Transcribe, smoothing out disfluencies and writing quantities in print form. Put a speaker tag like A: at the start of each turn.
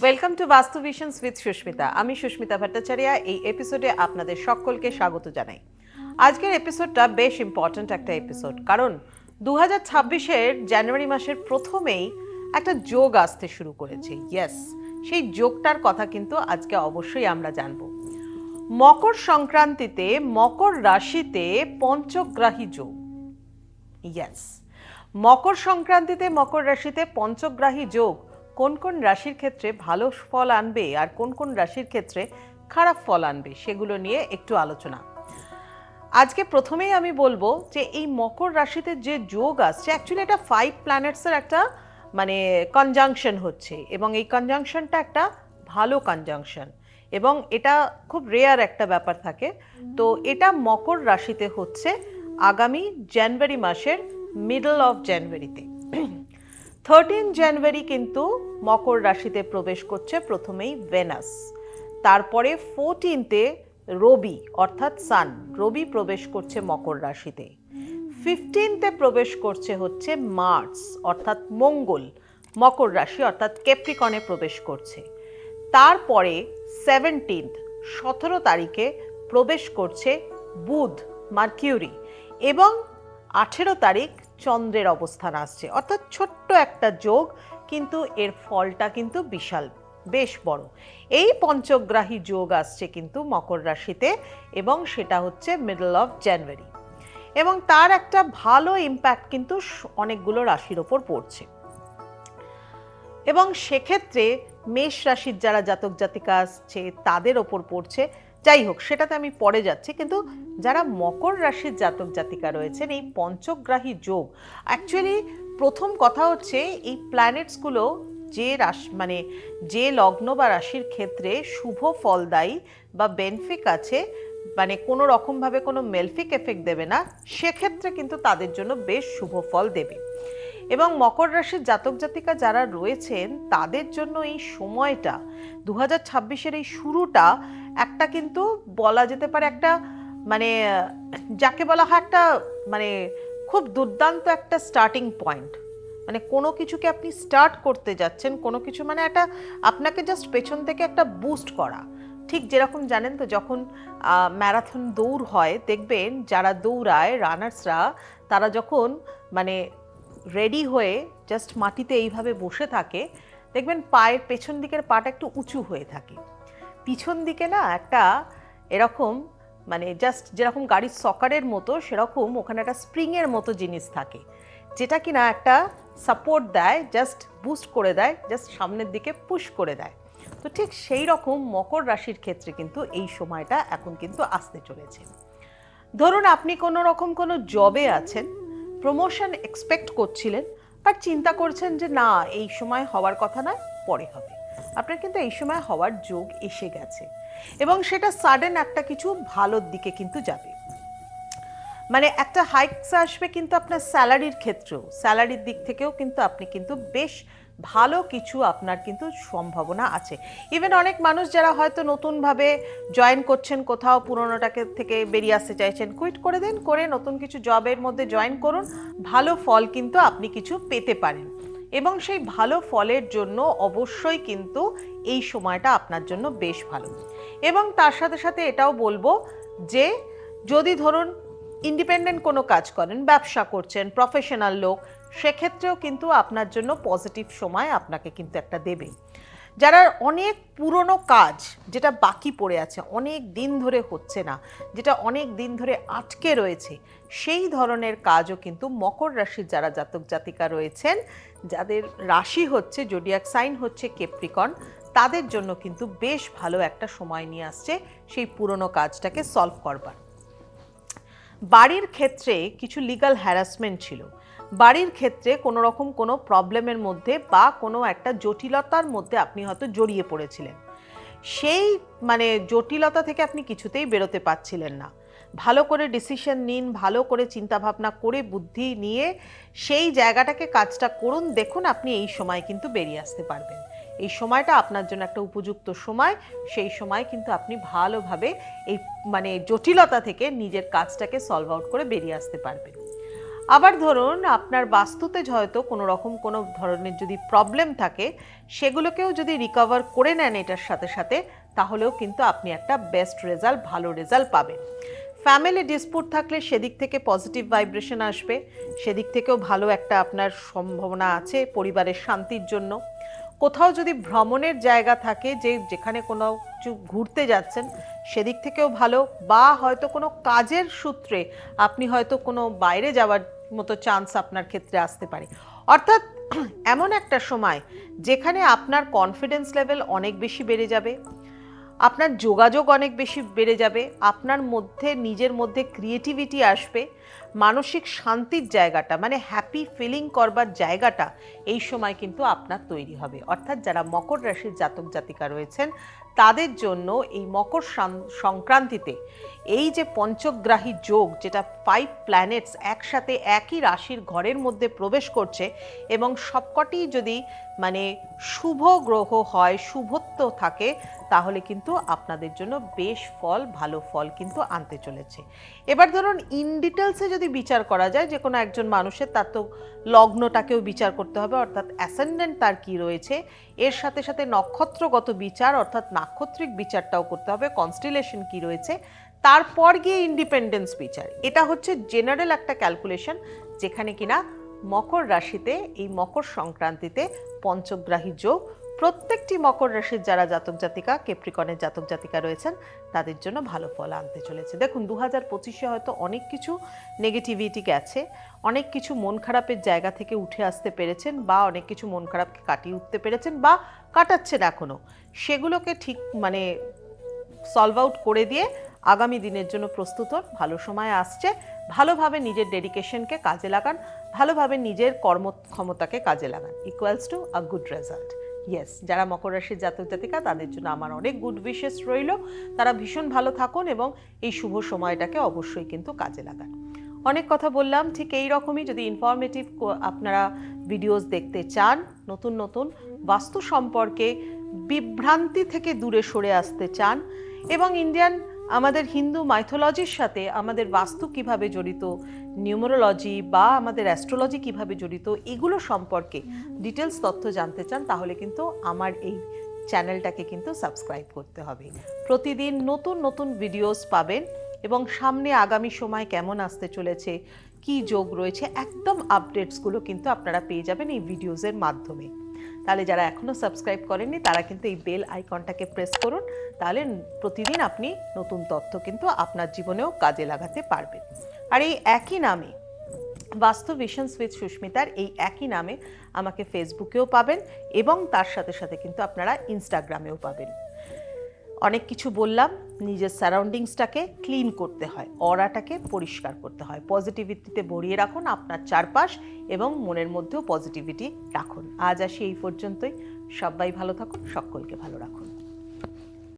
A: Welcome to বাস্তু visions with Susmita. আমি সুস্মিতা ভট্টাচার্য। এই এপিসোডে আপনাদের সকলকে স্বাগত জানাই। আজকের এপিসোডটা বেশ ইম্পর্ট্যান্ট একটা এপিসোড, কারণ 2026-এর জানুয়ারি মাসের প্রথমেই একটা যোগ আসতে শুরু করেছে। ইয়েস, সেই যোগটার কথা কিন্তু আজকে অবশ্যই আমরা জানবো। মকর সংক্রান্তিতে মকর রাশিতে পঞ্চগ্রাহী যোগ। ইয়েস, মকর সংক্রান্তিতে মকর রাশিতে পঞ্চগ্রাহী যোগ কোন কোন রাশির ক্ষেত্রে ভালো ফল আনবে আর কোন কোন রাশির ক্ষেত্রে খারাপ ফল আনবে সেগুলো নিয়ে একটু আলোচনা। আজকে প্রথমেই আমি বলবো যে এই মকর রাশিতে যে যোগ আসছে, অ্যাকচুয়ালি এটা 5 প্ল্যানেটসের একটা কনজাংশন হচ্ছে, এবং এই কনজাংশনটা একটা ভালো কনজাংশন, এবং এটা খুব রেয়ার একটা ব্যাপার থাকে। তো এটা মকর রাশিতে হচ্ছে আগামী জানুয়ারি মাসের মিডল অফ জানুয়ারিতে। 13 জানুয়ারি কিন্তু মকর রাশিতে প্রবেশ করছে প্রথমেই ভেনাস, তারপরে 14-তে রবি অর্থাৎ সান, রবি প্রবেশ করছে মকর রাশিতে। 15-তে প্রবেশ করছে হচ্ছে মার্স অর্থাৎ মঙ্গল মকর রাশি অর্থাৎ ক্যাপ্রিকনে প্রবেশ করছে। তারপরে 17 তারিখে প্রবেশ করছে বুধ মার্কিউরি, এবং 18 তারিখ চন্দ্রের অবস্থান আসছে, অর্থাৎ ছোট্ট একটা যোগ, কিন্তু এর ফলটা কিন্তু বিশাল, বেশ বড়। এই পঞ্চগ্রাহী যোগ আসছে কিন্তু মকর রাশিতে, এবং সেটা হচ্ছে মিডল অফ জানুয়ারি, এবং তার একটা ভালো ইম্প্যাক্ট কিন্তু অনেকগুলো রাশির ওপর পড়ছে। এবং সেক্ষেত্রে মেষ রাশির যারা জাতক জাতিকা আসছে তাদের ওপর পড়ছে। যাই হোক, সেটাতে আমি পরে যাচ্ছি, কিন্তু যারা মকর রাশির জাতক জাতিকা রয়েছেন, এই পঞ্চগ্রাহী যোগ অ্যাকচুয়ালি প্রথম কথা হচ্ছে এই প্ল্যানেটসগুলো যে রাশি যে লগ্ন বা রাশির ক্ষেত্রে শুভ ফলদায়ী বা বেনিফিক আছে, কোনো রকমভাবে কোনো মেলফিক এফেক্ট দেবে না, সেক্ষেত্রে কিন্তু তাদের জন্য বেশ শুভ ফল দেবে। এবং মকর রাশির জাতক জাতিকা যারা রয়েছেন তাদের জন্য এই সময়টা 2026-এর এই শুরুটা একটা কিন্তু বলা যেতে পারে একটা যাকে বলা হয় একটা খুব দুর্দান্ত একটা স্টার্টিং পয়েন্ট। কোনো কিছুকে আপনি স্টার্ট করতে যাচ্ছেন, কোনো কিছু একটা আপনাকে জাস্ট পেছন থেকে একটা বুস্ট করা। ঠিক যেরকম জানেন তো, যখন ম্যারাথন দৌড় হয়, দেখবেন যারা দৌড়ায় রানার্সরা, তারা যখন রেডি হয়ে জাস্ট মাটিতে এইভাবে বসে থাকে, দেখবেন পায়ের পেছন দিকের পাটা একটু উঁচু হয়ে থাকে, পিছন দিকে না একটা এরকম জাস্ট যেরকম গাড়ির সকারের মতো, সেরকম ওখানে একটা স্প্রিংয়ের মতো জিনিস থাকে, যেটা কিনা একটা সাপোর্ট দেয়, জাস্ট বুস্ট করে দেয়, জাস্ট সামনের দিকে পুশ করে দেয়। তো ঠিক সেই রকম মকর রাশির ক্ষেত্রে কিন্তু এই সময়টা এখন কিন্তু আসতে চলেছে। ধরুন আপনি কোনো রকম কোনো জবে আছেন, প্রমোশন এক্সপেক্ট করছিলেন, বাট চিন্তা করছেন যে না, এই সময় হওয়ার কথা নয়, পরে হবে। আপনার কিন্তু এই সময় হওয়ার যোগ এসে গেছে, এবং সেটা সাডেন একটা কিছু ভালোর দিকে কিন্তু যাবে। একটা হাইকস আসবে কিন্তু আপনার স্যালারির ক্ষেত্রেও, স্যালারির দিক থেকেও কিন্তু আপনি কিন্তু বেশ ভালো কিছু আপনার কিন্তু সম্ভাবনা আছে। ইভেন অনেক মানুষ যারা হয়তো নতুনভাবে জয়েন করছেন কোথাও, পুরোনোটাকে থেকে বেরিয়ে আসতে চাইছেন, কুইট করে দেন, করে নতুন কিছু জবের মধ্যে জয়েন করুন, ভালো ফল কিন্তু আপনি কিছু পেতে পারেন, এবং সেই ভালো ফলের জন্য অবশ্যই কিন্তু এই সময়টা আপনার জন্য বেশ ভালো। এবং তার সাথে সাথে এটাও বলবো যে যদি ধরুন ইন্ডিপেন্ডেন্ট কোনো কাজ করেন, ব্যবসা করছেন, প্রফেশনাল লোক, সেক্ষেত্রেও কিন্তু আপনার জন্য পজিটিভ সময় আপনাকে কিন্তু একটা দেবে। যারা অনেক পুরনো কাজ যেটা বাকি পড়ে আছে, অনেক দিন ধরে হচ্ছে না, যেটা অনেক দিন ধরে আটকে রয়েছে, সেই ধরনের কাজও কিন্তু মকর রাশির যারা জাতক জাতিকা রয়েছেন, যাদের রাশি হচ্ছে জোডিয়াক সাইন হচ্ছে ক্যাপ্রিকন, তাদের জন্য কিন্তু বেশ ভালো একটা সময় নিয়ে আসছে সেই পুরনো কাজটাকে সলভ করবার। বাড়ির ক্ষেত্রে কিছু লিগ্যাল হ্যারাসমেন্ট ছিল, বাড়ির ক্ষেত্রে কোনো রকম কোনো প্রবলেমের মধ্যে বা কোনো একটা জটিলতার মধ্যে আপনি হয়তো জড়িয়ে পড়েছিলেন, সেই জটিলতা থেকে আপনি কিছুতেই বেরোতে পারছিলেন না। ভালো করে ডিসিশন নিন, ভালো করে চিন্তাভাবনা করে বুদ্ধি নিয়ে সেই জায়গাটাকে কাজটা করুন, দেখুন আপনি এই সময় কিন্তু বেরিয়ে আসতে পারবেন। এই সময়টা আপনার জন্য একটা উপযুক্ত সময়, সেই সময় কিন্তু আপনি ভালোভাবে এই জটিলতা থেকে নিজের কাজটাকে সলভ আউট করে বেরিয়ে আসতে পারবেন। আবার ধরুন আপনার বাস্তুতে হয়তো কোনো রকম কোনো ধরনের যদি প্রবলেম থাকে, সেগুলোকেও যদি রিকভার করে নেন এটার সাথে সাথে, তাহলেও কিন্তু আপনি একটা বেস্ট রেজাল্ট, ভালো রেজাল্ট পাবেন। ফ্যামিলি ডিসপুট থাকলে সেদিক থেকে পজিটিভ ভাইব্রেশন আসবে, সেদিক থেকেও ভালো একটা আপনার সম্ভাবনা আছে পরিবারের শান্তির জন্য। কোথাও যদি ভ্রমণের জায়গা থাকে, যেখানে কোনো কিছু ঘুরতে যাচ্ছেন, সেদিক থেকেও ভালো, বা হয়তো কোনো কাজের সূত্রে আপনি হয়তো কোনো বাইরে যাওয়ার মতো চান্স আপনার ক্ষেত্রে আসতে পারে। অর্থাৎ এমন একটা সময় যেখানে আপনার কনফিডেন্স লেভেল অনেক বেশি বেড়ে যাবে, আপনার যোগাযোগ অনেক বেশি বেড়ে যাবে, আপনার মধ্যে নিজের মধ্যে ক্রিয়েটিভিটি আসবে, মানসিক শান্তির জায়গাটা মানে হ্যাপি ফিলিং করবার জায়গাটা এই সময় কিন্তু আপনার তৈরি হবে। অর্থাৎ যারা মকর রাশির জাতক জাতিকা রয়েছেন তাদের জন্য এই মকর সংক্রান্তিতে এই যে পঞ্চগ্রাহী যোগ, যেটা 5 প্ল্যানেটস একসাথে একই রাশির ঘরের মধ্যে প্রবেশ করছে, এবং সবকটি যদি মানে শুভ গ্রহ হয়, শুভত্ব থাকে, তাহলে কিন্তু আপনাদের জন্য বেশ ফল, ভালো ফল কিন্তু আনতে চলেছে। এবার ধরুন ইন ডিটেলসে যদি বিচার করা যায় যে কোনো একজন মানুষের, তার তো লগ্নটাকেও বিচার করতে হবে, অর্থাৎ অ্যাসেন্ডেন্ট তার কি রয়েছে, এর সাথে সাথে নক্ষত্রগত বিচার অর্থাৎ নাক্ষত্রিক বিচারটাও করতে হবে, কনস্টিলেশন কি রয়েছে, তারপর গিয়ে ইন্ডিপেন্ডেন্স বিচার। এটা হচ্ছে জেনারেল একটা ক্যালকুলেশন, যেখানে কিনা মকর রাশিতে এই মকর সংক্রান্তিতে পঞ্চগ্রাহী যোগ প্রত্যেকটি মকর রাশির যারা জাতক জাতিকা, ক্যাপ্রিকনের জাতক জাতিকা রয়েছেন তাদের জন্য ভালো ফল আনতে চলেছে। দেখুন 2025-এ হয়তো অনেক কিছু নেগেটিভিটি গেছে, অনেক কিছু মন খারাপের জায়গা থেকে উঠে আসতে পেরেছেন, বা অনেক কিছু মন খারাপকে কাটিয়ে উঠতে পেরেছেন বা কাটাচ্ছেন এখনও, সেগুলোকে ঠিক মানে সলভ আউট করে দিয়ে আগামী দিনের জন্য প্রস্তুত হন। ভালো সময় আসছে, ভালোভাবে নিজের ডেডিকেশনকে কাজে লাগান, ভালোভাবে নিজের কর্মক্ষমতাকে কাজে লাগান, equals to a good result. Yes, যারা মকর রাশির জাতক জাতিকা তাদের জন্য আমার অনেক গুড উইশেস রইল। তারা ভীষণ ভালো থাকুন এবং এই শুভ সময়টাকে অবশ্যই কিন্তু কাজে লাগান। অনেক কথা বললাম, ঠিক এই রকমই যদি ইনফরমেটিভ আপনারা ভিডিওস দেখতে চান, নতুন নতুন বাস্তু সম্পর্কে বিভ্রান্তি থেকে দূরে সরে আসতে চান, এবং ইন্ডিয়ান আমাদের হিন্দু মাইথোলজির সাথে আমাদের বাস্তু কিভাবে জড়িত, নিউমেরোলজি বা আমাদের অ্যাস্ট্রোলজি কিভাবে জড়িত, এগুলো সম্পর্কে ডিটেলস তথ্য জানতে চান, তাহলে কিন্তু আমার এই চ্যানেলটাকে কিন্তু সাবস্ক্রাইব করতে হবে। প্রতিদিন নতুন নতুন ভিডিওস পাবেন, এবং সামনে আগামী সময় কেমন আসতে চলেছে, কি যোগ রয়েছে, একদম আপডেটসগুলো কিন্তু আপনারা পেয়ে যাবেন এই ভিডিওসের মাধ্যমে। তাহলে যারা এখনও সাবস্ক্রাইব করেননি তারা কিন্তু এই বেল আইকনটাকে প্রেস করুন, তাহলে প্রতিদিন আপনি নতুন তথ্য কিন্তু আপনার জীবনেও কাজে লাগাতে পারবেন। আর এই একই নামে বাস্তু ভিশনস উইথ সুস্মিতার এই একই নামে আমাকে ফেসবুকেও পাবেন, এবং তার সাথে সাথে কিন্তু আপনারা ইনস্টাগ্রামেও পাবেন। অনেক কিছু বললাম, নিজের সারাউন্ডিংসটাকে ক্লিন করতে হয়, অরাটাকে পরিষ্কার করতে হয়, পজিটিভিটিতে ভরিয়ে রাখুন আপনার চারপাশ, এবং মনের মধ্যেও পজিটিভিটি রাখুন। আজ আসি এই পর্যন্তই। সবাই ভালো থাকুন, সকলকে ভালো রাখুন।